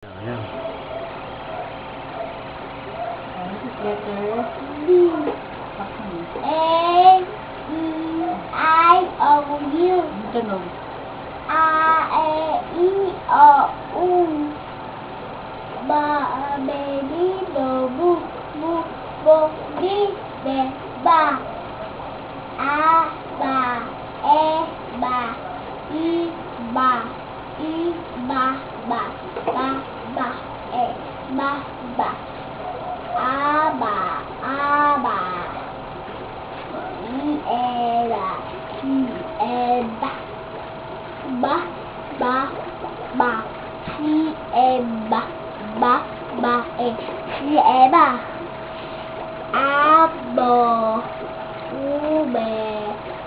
Ayan. Letter B. Okay. A-E-I-O-U. Tunog. A-E-I-O-U. Ba-be-di-do-bu. Bu-bo-di-de. Ba. A-ba. E-ba. I-ba. I-ba-ba. Ba-ba. E-ba-ba. A-ba. A-ba. I-e-ba. I-e-ba. Ba-ba. Ba. I-e-ba. Ba-ba. I-e-ba. A-bo. U-be.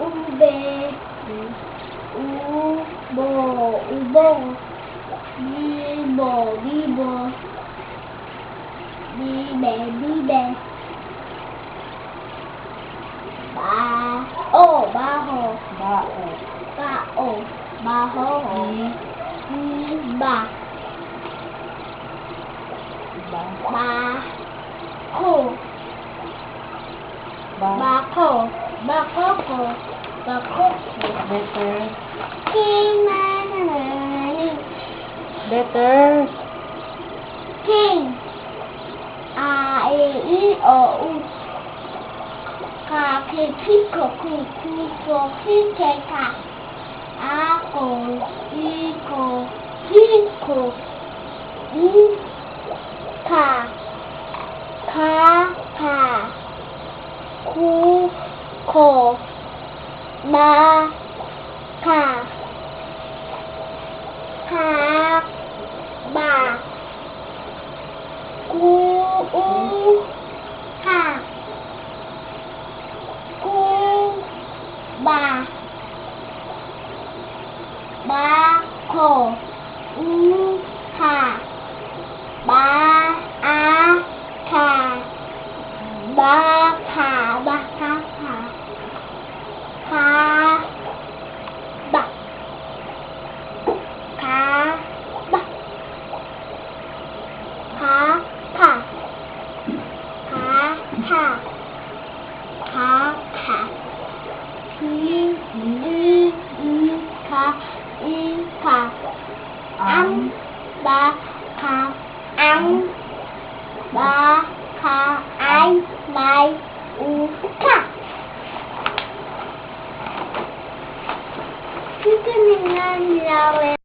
U-be. U-bo. U-bo. Bi-bo. Bi-bo. Bi-be. Bi-be. Ba-o. Ba-ho. Bao. Ba-o. Ba-ho. Ba. Ba. Ba-ko. Ba. Bako. Bakoko. Bakoko. Letter. King-na-na-na-ni. Letter. King. A-E-I-O-U. Ka-ki-ki-ko-ki-ki-ko-ki-ke-ka. Ako. Iko. Kiko. I-ka. Ka-ka. Ku-ko. Ma-ka. Ka-ba. Ku-ka. Ku-ba. Ba-ko. U-ka. Ba-a-ka. Ba-ka. Ba-ka-ka. Ka-ba. Ka-ba. Ka-ka. Ka-ka. Ka-ka. I-ka. I-ka. Ba-ka. Ba-ka. Ay. U-ka. Ito na nga nilawin.